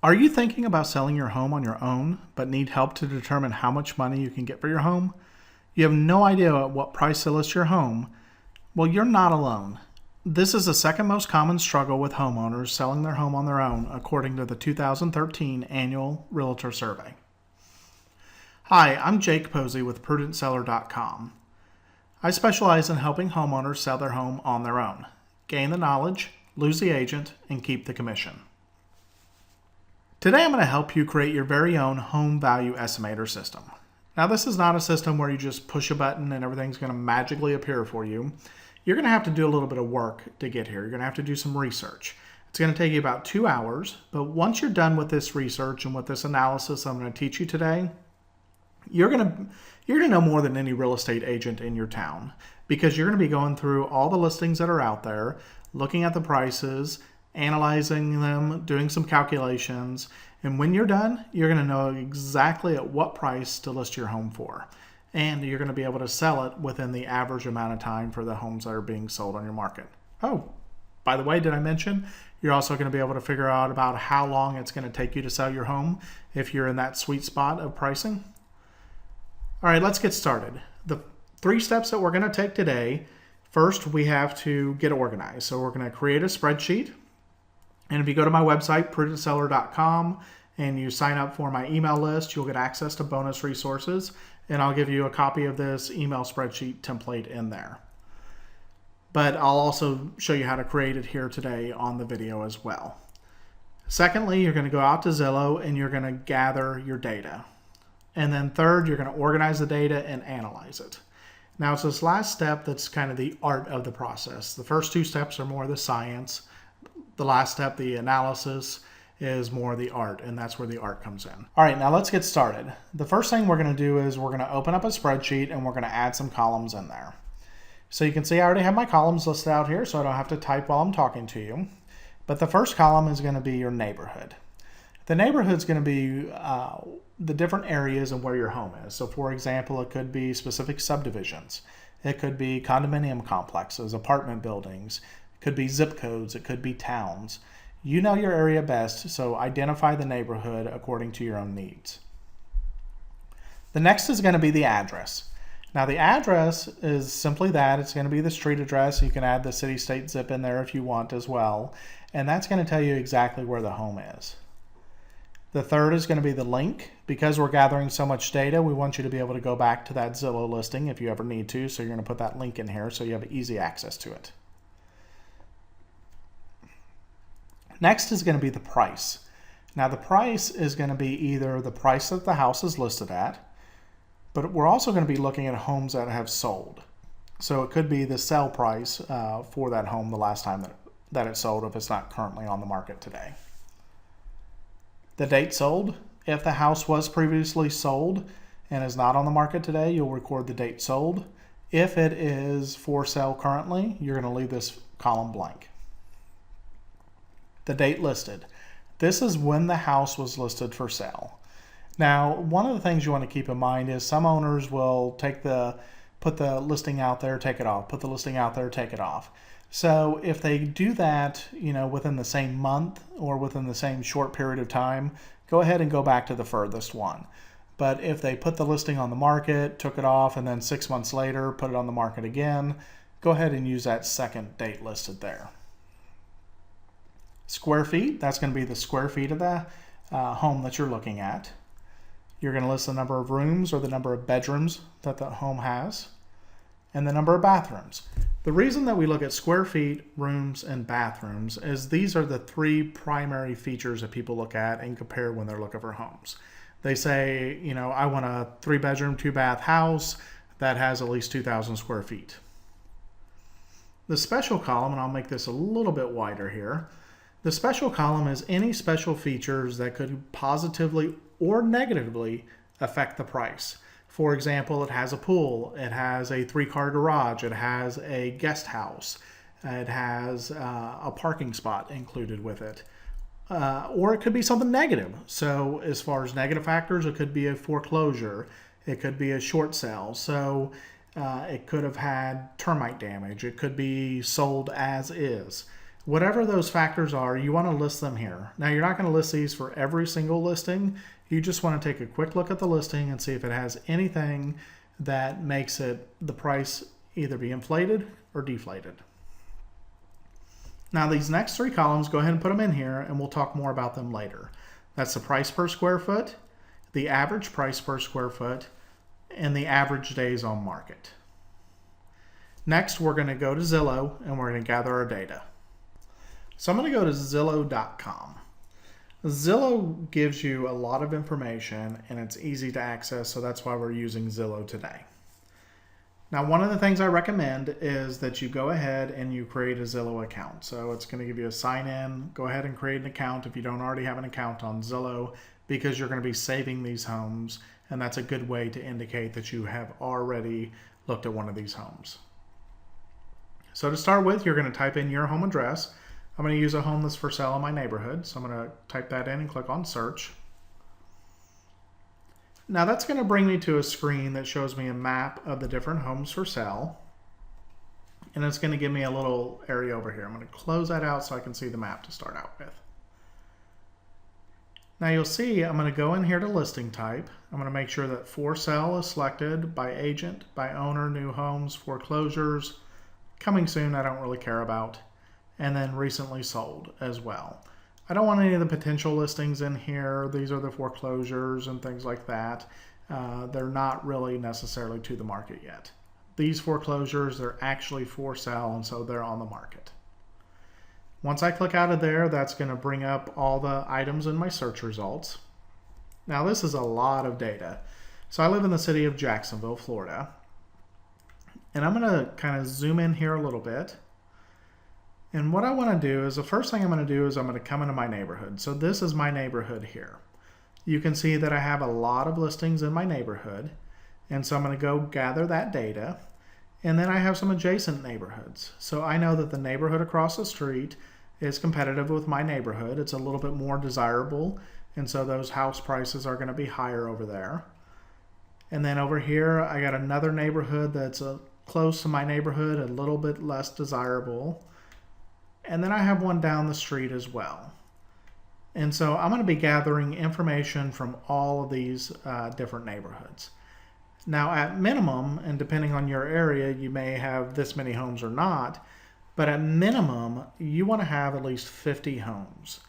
Are you thinking about selling your home on your own, but need help to determine how much money you can get for your home? You have no idea at what price to list your home? Well, you're not alone. This is the second most common struggle with homeowners selling their home on their own, according to the 2013 Annual Realtor Survey. Hi, I'm Jake Posey with PrudentSeller.com. I specialize in helping homeowners sell their home on their own, gain the knowledge, lose the agent, and keep the commission. Today I'm going to help you create your very own Home Value Estimator System. Now, this is not a system where you just push a button and everything's going to magically appear for you. You're going to have to do a little bit of work to get here. You're going to have to do some research. It's going to take you about 2 hours, but once you're done with this research and with this analysis I'm going to teach you today, you're going to know more than any real estate agent in your town, because you're going to be going through all the listings that are out there, looking at the prices, analyzing them, doing some calculations, and when you're done, you're going to know exactly at what price to list your home for. And you're going to be able to sell it within the average amount of time for the homes that are being sold on your market. Oh, by the way, did I mention you're also going to be able to figure out about how long it's going to take you to sell your home if you're in that sweet spot of pricing? All right, let's get started. The 3 steps that we're going to take today. First, we have to get organized. So we're going to create a spreadsheet. And if you go to my website, PrudentSeller.com, and you sign up for my email list, you'll get access to bonus resources. And I'll give you a copy of this email spreadsheet template in there. But I'll also show you how to create it here today on the video as well. Secondly, you're going to go out to Zillow and you're going to gather your data. And then third, you're going to organize the data and analyze it. Now, it's this last step that's kind of the art of the process. The first 2 steps are more the science. The last step, the analysis, is more the art, and that's where the art comes in. All right, now let's get started. The first thing we're going to do is we're going to open up a spreadsheet and we're going to add some columns in there. So you can see I already have my columns listed out here, so I don't have to type while I'm talking to you. But the first column is going to be your neighborhood. The neighborhood is going to be the different areas and where your home is. So for example, it could be specific subdivisions. It could be condominium complexes, apartment buildings. It could be zip codes. It could be towns. You know your area best, so identify the neighborhood according to your own needs. The next is going to be the address. Now, the address is simply that. It's going to be the street address. You can add the city, state, zip in there if you want as well. And that's going to tell you exactly where the home is. The third is going to be the link. Because we're gathering so much data, we want you to be able to go back to that Zillow listing if you ever need to. So you're going to put that link in here so you have easy access to it. Next is going to be the price. Now, the price is going to be either the price that the house is listed at, but we're also going to be looking at homes that have sold. So it could be the sell price for that home the last time that it sold if it's not currently on the market today. The date sold. If the house was previously sold and is not on the market today, you'll record the date sold. If it is for sale currently, you're going to leave this column blank. The date listed. This is when the house was listed for sale. Now, one of the things you want to keep in mind is some owners will put the listing out there, take it off, put the listing out there, take it off. So if they do that, within the same month or within the same short period of time, go ahead and go back to the furthest one. But if they put the listing on the market, took it off, and then 6 months later put it on the market again, go ahead and use that second date listed there. Square feet, that's going to be the square feet of the home that you're looking at. You're going to list the number of rooms or the number of bedrooms that the home has, and the number of bathrooms. The reason that we look at square feet, rooms, and bathrooms is these are the 3 primary features that people look at and compare when they're looking for homes. They say, I want a 3-bedroom, 2-bath house that has at least 2,000 square feet. The special column, and I'll make this a little bit wider here, the special column is any special features that could positively or negatively affect the price. For example, it has a pool, it has a 3-car garage, it has a guest house, it has a parking spot included with it. Or it could be something negative. So as far as negative factors, it could be a foreclosure, it could be a short sale. So it could have had termite damage, it could be sold as is. Whatever those factors are, you want to list them here. Now, you're not going to list these for every single listing. You just want to take a quick look at the listing and see if it has anything that makes it the price either be inflated or deflated. Now, these next three columns, go ahead and put them in here, and we'll talk more about them later. That's the price per square foot, the average price per square foot, and the average days on market. Next, we're going to go to Zillow, and we're going to gather our data. So I'm going to go to Zillow.com. Zillow gives you a lot of information, and it's easy to access, so that's why we're using Zillow today. Now, one of the things I recommend is that you go ahead and you create a Zillow account. So it's going to give you a sign in. Go ahead and create an account if you don't already have an account on Zillow, because you're going to be saving these homes, and that's a good way to indicate that you have already looked at one of these homes. So to start with, you're going to type in your home address. I'm going to use a home that's for sale in my neighborhood, so I'm going to type that in and click on search. Now that's going to bring me to a screen that shows me a map of the different homes for sale. And it's going to give me a little area over here. I'm going to close that out so I can see the map to start out with. Now you'll see I'm going to go in here to listing type. I'm going to make sure that for sale is selected, by agent, by owner, new homes, foreclosures, coming soon I don't really care about, and then recently sold as well. I don't want any of the potential listings in here. These are the foreclosures and things like that. They're not really necessarily to the market yet. These foreclosures, they're actually for sale, and so they're on the market. Once I click out of there, that's going to bring up all the items in my search results. Now this is a lot of data. So I live in the city of Jacksonville, Florida. And I'm going to kind of zoom in here a little bit. And what I want to do is, the first thing I'm going to do is I'm going to come into my neighborhood. So this is my neighborhood here. You can see that I have a lot of listings in my neighborhood. And so I'm going to go gather that data. And then I have some adjacent neighborhoods. So I know that the neighborhood across the street is competitive with my neighborhood. It's a little bit more desirable. And so those house prices are going to be higher over there. And then over here, I got another neighborhood that's close to my neighborhood, a little bit less desirable. And then I have one down the street as well. And so I'm going to be gathering information from all of these different neighborhoods. Now at minimum, and depending on your area, you may have this many homes or not, but at minimum, you want to have at least 50 homes.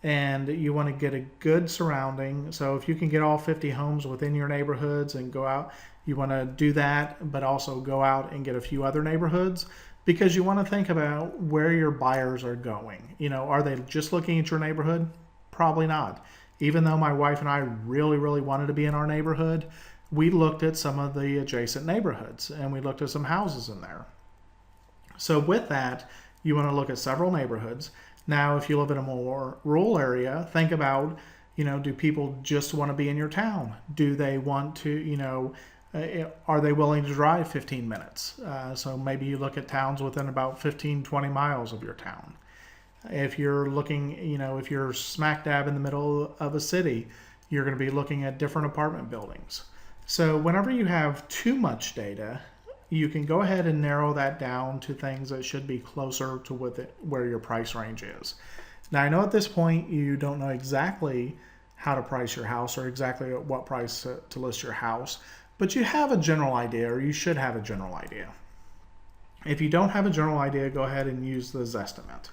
And you want to get a good surrounding. So if you can get all 50 homes within your neighborhoods and go out, you want to do that, but also go out and get a few other neighborhoods, because you want to think about where your buyers are going. You know, are they just looking at your neighborhood? Probably not. Even though my wife and I really, really wanted to be in our neighborhood, we looked at some of the adjacent neighborhoods and we looked at some houses in there. So with that, you want to look at several neighborhoods. Now, if you live in a more rural area, think about, you know, do people just want to be in your town? Do they want to, you know, are they willing to drive 15 minutes? So maybe you look at towns within about 15, 20 miles of your town. If you're looking, you know, if you're smack dab in the middle of a city, you're going to be looking at different apartment buildings. So whenever you have too much data, you can go ahead and narrow that down to things that should be closer to where your price range is. Now, I know at this point you don't know exactly how to price your house or exactly at what price to list your house, but you have a general idea, or you should have a general idea. If you don't have a general idea, go ahead and use the Zestimate.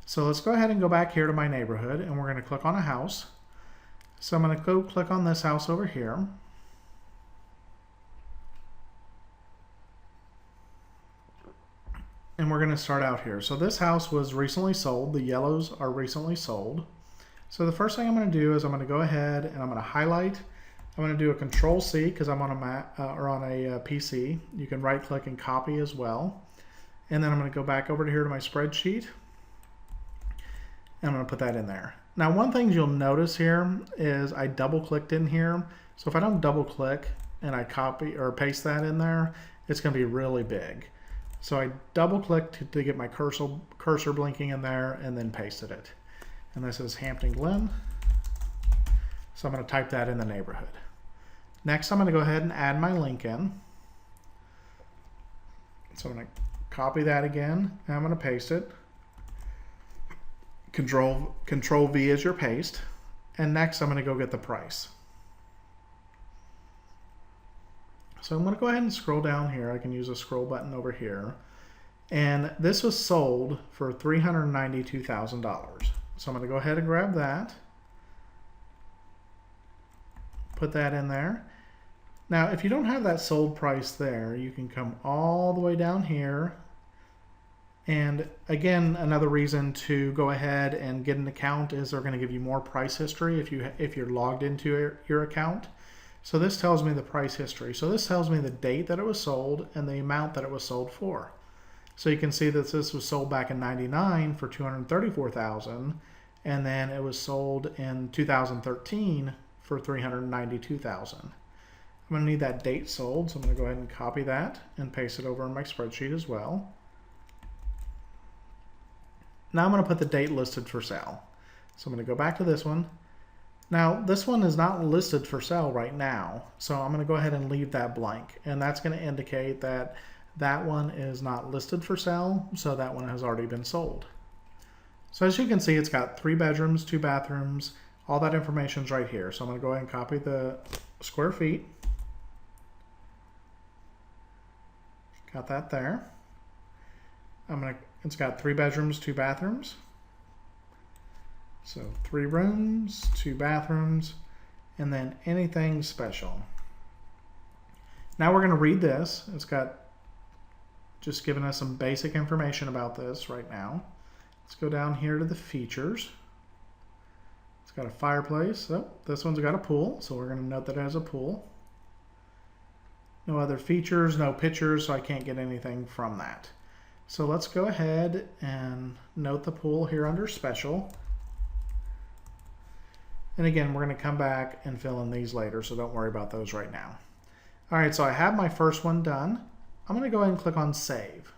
So let's go ahead and go back here to my neighborhood, and we're going to click on a house. So I'm going to go click on this house over here. And we're going to start out here. So this house was recently sold. The yellows are recently sold. So the first thing I'm going to do is I'm going to go ahead and I'm going to highlight. I'm going to do a Control-C because I'm on a Mac or on a PC. You can right-click and copy as well. And then I'm going to go back over to here to my spreadsheet. And I'm going to put that in there. Now, one thing you'll notice here is I double-clicked in here. So if I don't double-click and I copy or paste that in there, it's going to be really big. So I double-clicked to get my cursor blinking in there and then pasted it. And this is Hampton Glen. So I'm going to type that in the neighborhood. Next, I'm going to go ahead and add my link in. So I'm going to copy that again, and I'm going to paste it. Control V is your paste. And next I'm going to go get the price. So I'm going to go ahead and scroll down here. I can use a scroll button over here. And this was sold for $392,000. So I'm going to go ahead and grab that. Put that in there. Now, if you don't have that sold price there, you can come all the way down here. And again, another reason to go ahead and get an account is they're going to give you more price history if you're logged into your account. So this tells me the price history. So this tells me the date that it was sold and the amount that it was sold for. So you can see that this was sold back in '99 for $234,000, and then it was sold in 2013 for $392,000. I'm going to need that date sold, so I'm going to go ahead and copy that and paste it over in my spreadsheet as well. Now I'm going to put the date listed for sale. So I'm going to go back to this one. Now this one is not listed for sale right now, so I'm going to go ahead and leave that blank, and that's going to indicate that that one is not listed for sale, so that one has already been sold. So as you can see, it's got 3 bedrooms, 2 bathrooms, all that information is right here. So I'm going to go ahead and copy the square feet. Got that there. It's got 3 bedrooms, 2 bathrooms. So 3 rooms, 2 bathrooms, and then anything special. Now we're going to read this. It's got just giving us some basic information about this right now. Let's go down here to the features. It's got a fireplace. Oh, this one's got a pool, so we're going to note that it has a pool. No other features, no pictures, so I can't get anything from that. So let's go ahead and note the pool here under special. And again, we're going to come back and fill in these later, so don't worry about those right now. All right, so I have my first one done. I'm going to go ahead and click on Save.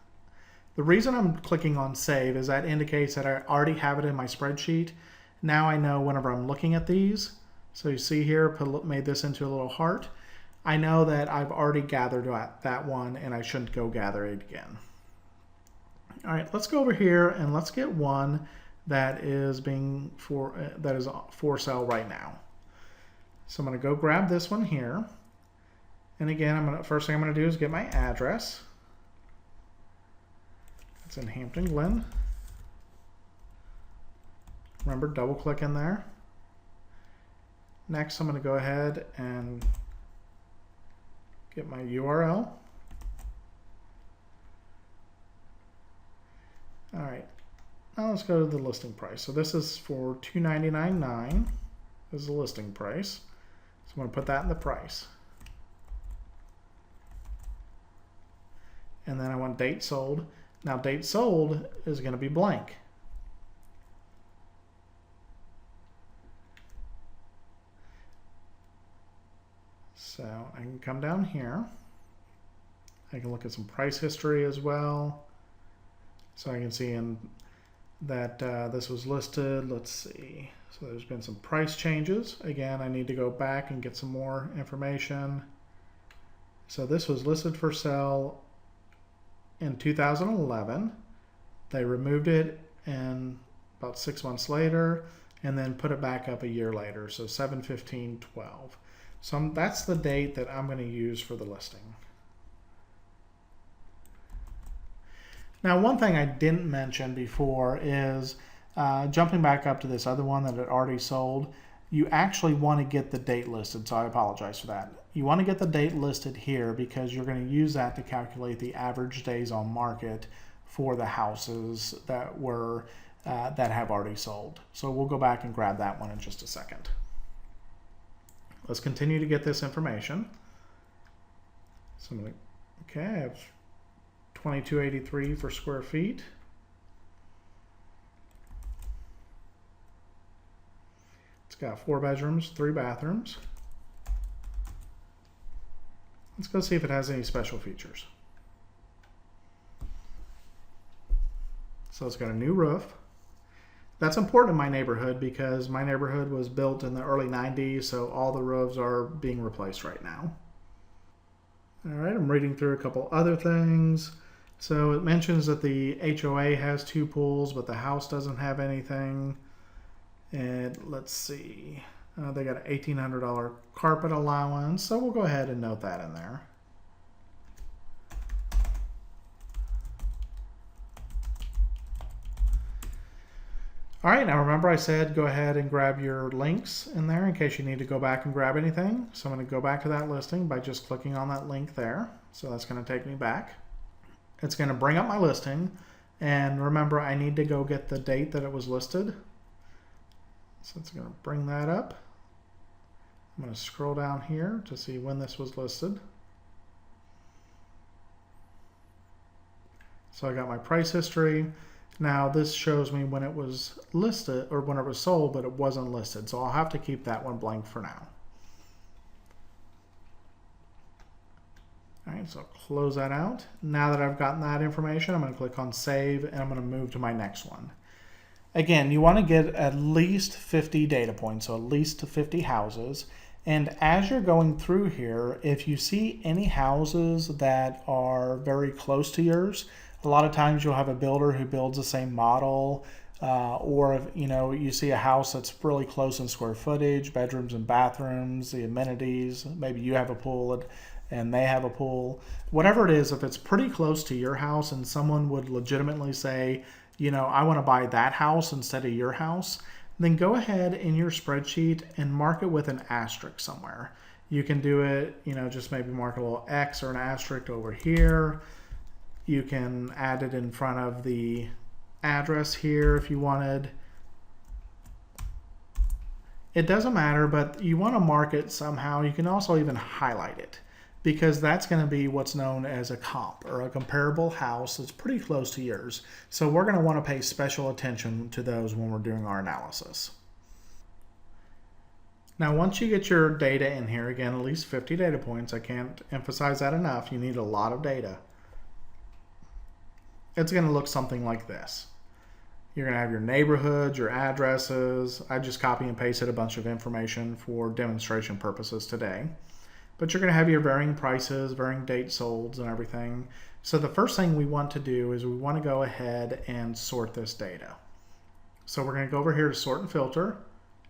The reason I'm clicking on Save is that indicates that I already have it in my spreadsheet. Now I know whenever I'm looking at these, so you see here, made this into a little heart. I know that I've already gathered that one and I shouldn't go gather it again. All right, let's go over here and let's get one that is for sale right now. So I'm going to go grab this one here. And again, first thing I'm going to do is get my address. It's in Hampton Glen. Remember, double click in there. Next, I'm going to go ahead and get my URL. All right, now let's go to the listing price. So this is for $299.9 is the listing price. So I'm going to put that in the price. And then I want date sold. Now date sold is going to be blank. So I can come down here. I can look at some price history as well. So I can see that this was listed. Let's see. So there's been some price changes. Again, I need to go back and get some more information. So this was listed for sale in 2011. They removed it and about 6 months later, and then put it back up a year later. So 7/15/12. So that's the date that I'm going to use for the listing. Now, one thing I didn't mention before is jumping back up to this other one that had already sold. You actually want to get the date listed, so I apologize for that. You want to get the date listed here because you're going to use that to calculate the average days on market for the houses that have already sold. So we'll go back and grab that one in just a second. Let's continue to get this information. So I'm going to, okay, I have 2283 for square feet. It's got 4 bedrooms, 3 bathrooms. Let's go see if it has any special features. So it's got a new roof. That's important in my neighborhood because my neighborhood was built in the early 90s, so all the roofs are being replaced right now. All right, I'm reading through a couple other things. So it mentions that the HOA has 2 pools, but the house doesn't have anything. And let's see, they got an $1,800 carpet allowance, so we'll go ahead and note that in there. All right, now remember I said go ahead and grab your links in there in case you need to go back and grab anything. So I'm going to go back to that listing by just clicking on that link there. So that's going to take me back. It's going to bring up my listing. And remember, I need to go get the date that it was listed. So it's going to bring that up. I'm going to scroll down here to see when this was listed. So I got my price history. Now this shows me when it was listed or when it was sold, but it wasn't listed. So I'll have to keep that one blank for now. All right, so close that out. Now that I've gotten that information, I'm going to click on save and I'm going to move to my next one. Again, you want to get at least 50 data points, so at least 50 houses. And as you're going through here, if you see any houses that are very close to yours, a lot of times you'll have a builder who builds the same model, or if you see a house that's really close in square footage, bedrooms and bathrooms, the amenities, maybe you have a pool and they have a pool. Whatever it is, if it's pretty close to your house and someone would legitimately say, I want to buy that house instead of your house, then go ahead in your spreadsheet and mark it with an asterisk somewhere. You can do it, just maybe mark a little X or an asterisk over here. You can add it in front of the address here if you wanted. It doesn't matter, but you want to mark it somehow. You can also even highlight it because that's going to be what's known as a comp or a comparable house that's pretty close to yours. So we're going to want to pay special attention to those when we're doing our analysis. Now, once you get your data in here, again, at least 50 data points, I can't emphasize that enough. You need a lot of data. It's going to look something like this. You're going to have your neighborhoods, your addresses. I just copy and pasted a bunch of information for demonstration purposes today. But you're going to have your varying prices, varying dates sold, and everything. So the first thing we want to do is we want to go ahead and sort this data. So we're going to go over here to sort and filter,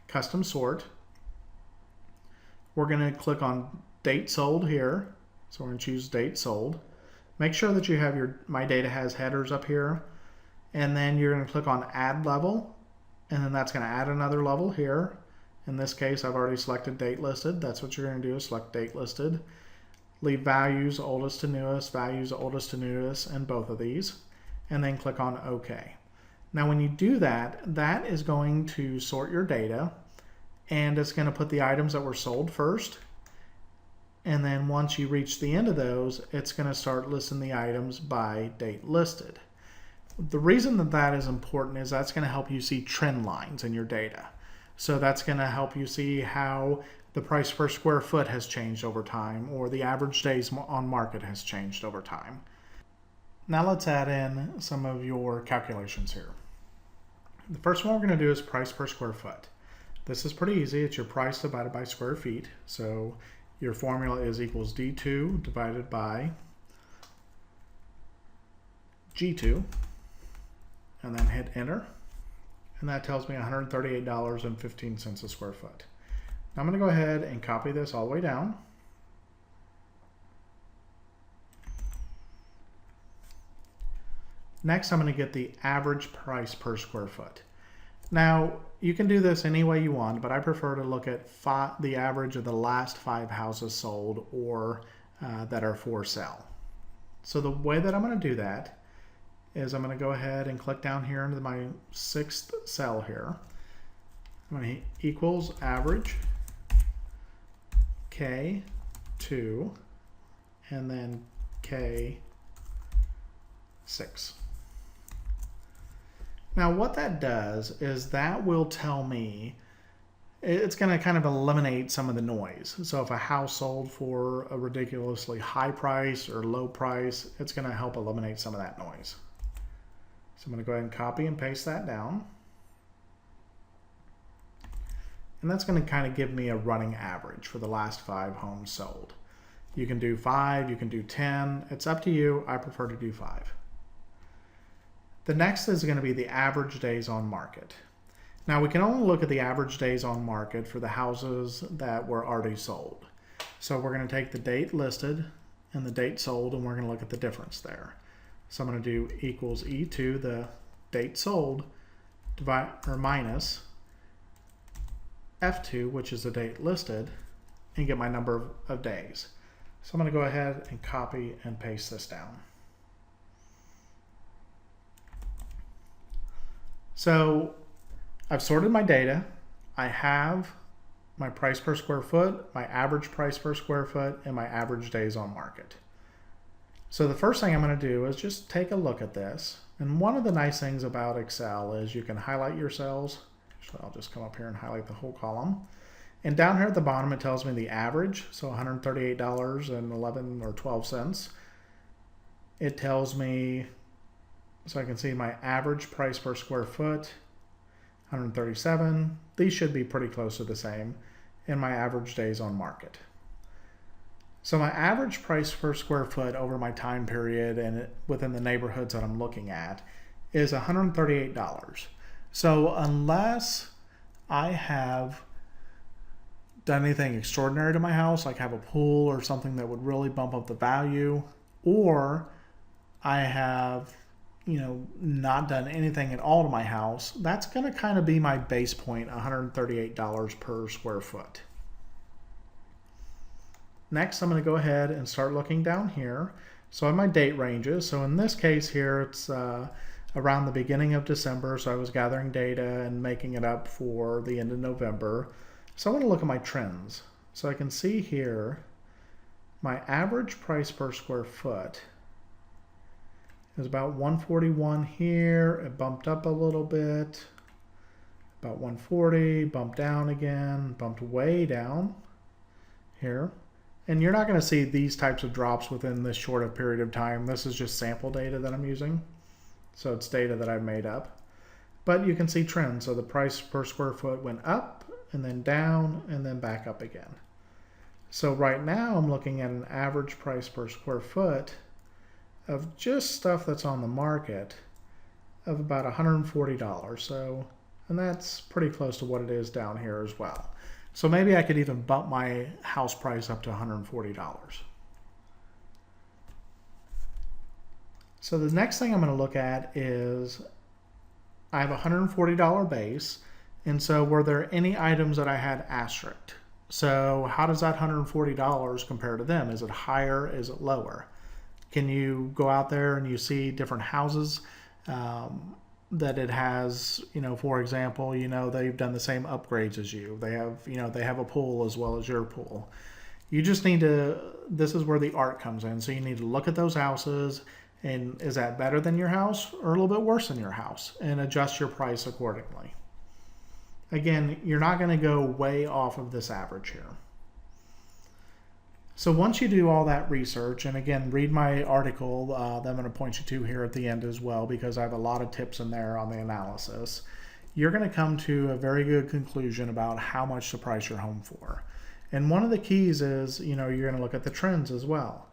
custom sort. We're going to click on date sold here. So we're going to choose date sold. Make sure that you have your My Data Has headers up here. And then you're going to click on add level. And then that's going to add another level here. In this case, I've already selected date listed. That's what you're going to do is select date listed. Leave values oldest to newest, values oldest to newest, and both of these. And then click on OK. Now when you do that, that is going to sort your data. And it's going to put the items that were sold first. And then once you reach the end of those, it's going to start listing the items by date listed. The reason that that is important is that's going to help you see trend lines in your data. So that's going to help you see how the price per square foot has changed over time, or the average days on market has changed over time. Now let's add in some of your calculations here. The first one we're going to do is price per square foot. This is pretty easy. It's your price divided by square feet. So your formula is equals D2 divided by G2, and then hit enter. And that tells me $138.15 a square foot. Now I'm going to go ahead and copy this all the way down. Next, I'm going to get the average price per square foot. Now, you can do this any way you want, but I prefer to look at the average of the last 5 houses sold or that are for sale. So the way that I'm going to do that is I'm going to go ahead and click down here into my 6th cell here. I'm going to hit equals average K2 and then K6. Now what that does is that will tell me, it's going to kind of eliminate some of the noise. So if a house sold for a ridiculously high price or low price, it's going to help eliminate some of that noise. So I'm going to go ahead and copy and paste that down. And that's going to kind of give me a running average for the last 5 homes sold. You can do 5, you can do 10. It's up to you. I prefer to do 5. The next is going to be the average days on market. Now we can only look at the average days on market for the houses that were already sold. So we're going to take the date listed and the date sold, and we're going to look at the difference there. So I'm going to do equals E2, the date sold, minus F2, which is the date listed, and get my number of days. So I'm going to go ahead and copy and paste this down. So I've sorted my data. I have my price per square foot, my average price per square foot, and my average days on market. So the first thing I'm going to do is just take a look at this. And one of the nice things about Excel is you can highlight your cells. So I'll just come up here and highlight the whole column. And down here at the bottom, it tells me the average, so $138.11 or 12 cents. It tells me, so I can see my average price per square foot, 137. These should be pretty close to the same. And my average days on market. So my average price per square foot over my time period and within the neighborhoods that I'm looking at is $138. So unless I have done anything extraordinary to my house, like have a pool or something that would really bump up the value, or I have not done anything at all to my house, that's going to kind of be my base point, $138 per square foot. Next, I'm going to go ahead and start looking down here. So I have my date ranges. So in this case here, it's around the beginning of December. So I was gathering data and making it up for the end of November. So I want to look at my trends. So I can see here, my average price per square foot is about 141 here. It bumped up a little bit, about 140, bumped down again, bumped way down here. And you're not going to see these types of drops within this short a period of time. This is just sample data that I'm using. So it's data that I've made up. But you can see trends. So the price per square foot went up and then down and then back up again. So right now I'm looking at an average price per square foot of just stuff that's on the market of about $140. So, and that's pretty close to what it is down here as well. So maybe I could even bump my house price up to $140. So the next thing I'm going to look at is I have a $140 base. And so were there any items that I had asterisked? So how does that $140 compare to them? Is it higher? Is it lower? Can you go out there and you see different houses that it has, for example, they've done the same upgrades as you. They have, they have a pool as well as your pool. You just need to, this is where the art comes in. So you need to look at those houses and is that better than your house or a little bit worse than your house, and adjust your price accordingly. Again, you're not going to go way off of this average here. So once you do all that research, and again, read my article that I'm going to point you to here at the end as well, because I have a lot of tips in there on the analysis, you're going to come to a very good conclusion about how much to price your home for. And one of the keys is, you're going to look at the trends as well.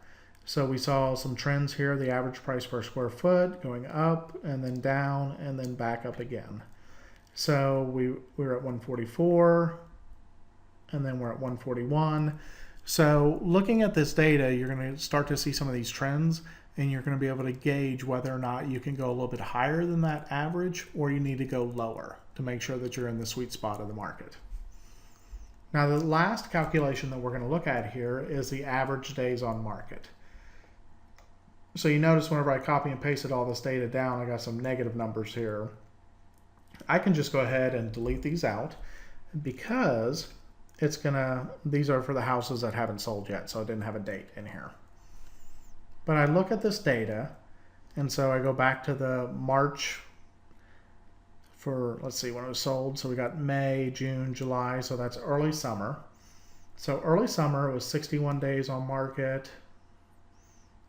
So we saw some trends here, the average price per square foot going up and then down and then back up again. So we're at 144 and then we're at 141. So looking at this data, you're going to start to see some of these trends, and you're going to be able to gauge whether or not you can go a little bit higher than that average or you need to go lower to make sure that you're in the sweet spot of the market. Now the last calculation that we're going to look at here is the average days on market. So you notice whenever I copy and pasted all this data down, I got some negative numbers here. I can just go ahead and delete these out because it's gonna, these are for the houses that haven't sold yet, so I didn't have a date in here. But I look at this data, and so I go back to the March for, let's see, when it was sold. So we got May, June, July, so that's early summer. So early summer, it was 61 days on market.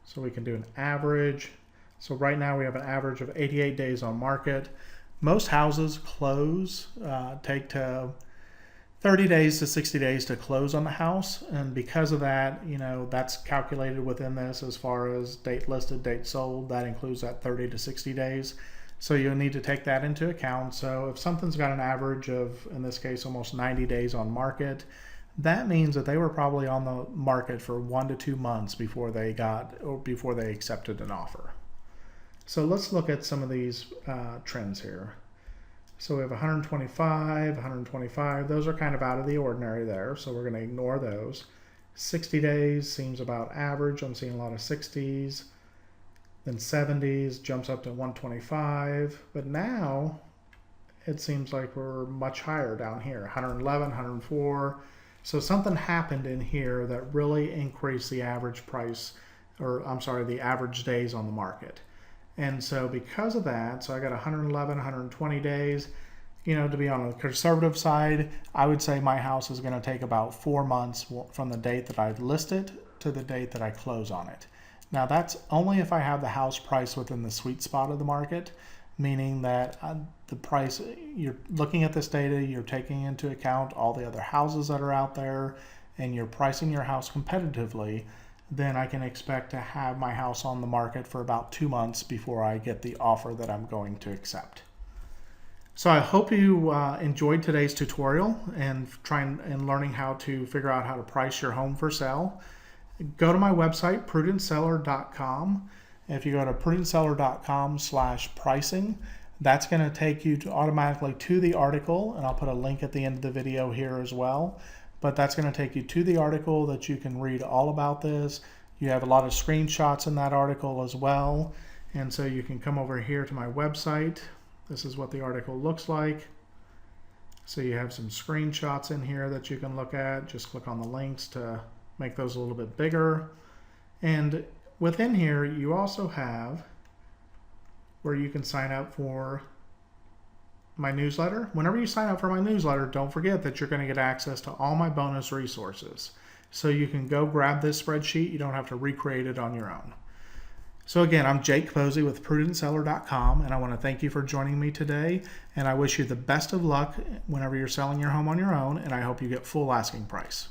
So we can do an average. So right now we have an average of 88 days on market. Most houses close, take to 30 days to 60 days to close on the house, and because of that, that's calculated within this as far as date listed, date sold. That includes that 30 to 60 days. So you'll need to take that into account. So if something's got an average of, in this case, almost 90 days on market, that means that they were probably on the market for 1 to 2 months before they accepted an offer. So let's look at some of these trends here. So we have 125, 125. Those are kind of out of the ordinary there, so we're going to ignore those. 60 days seems about average. I'm seeing a lot of 60s. Then 70s jumps up to 125. But now it seems like we're much higher down here, 111, 104. So something happened in here that really increased the average price, or I'm sorry, the average days on the market. And so because of that, so I got 111, 120 days. You know, to be on the conservative side, I would say my house is going to take about 4 months from the date that I list it to the date that I close on it. Now that's only if I have the house price within the sweet spot of the market, meaning that the price, you're looking at this data, you're taking into account all the other houses that are out there, and you're pricing your house competitively, then I can expect to have my house on the market for about 2 months before I get the offer that I'm going to accept. So I hope you enjoyed today's tutorial and learning how to figure out how to price your home for sale. Go to my website, prudentseller.com. If you go to prudentseller.com/pricing, that's going to take you automatically to the article, and I'll put a link at the end of the video here as well. But that's going to take you to the article that you can read all about this. You have a lot of screenshots in that article as well. And so you can come over here to my website. This is what the article looks like. So you have some screenshots in here that you can look at. Just click on the links to make those a little bit bigger. And within here, you also have where you can sign up for my newsletter. Whenever you sign up for my newsletter, don't forget that you're going to get access to all my bonus resources. So you can go grab this spreadsheet. You don't have to recreate it on your own. So again, I'm Jake Posey with prudentseller.com, and I want to thank you for joining me today, and I wish you the best of luck whenever you're selling your home on your own, and I hope you get full asking price.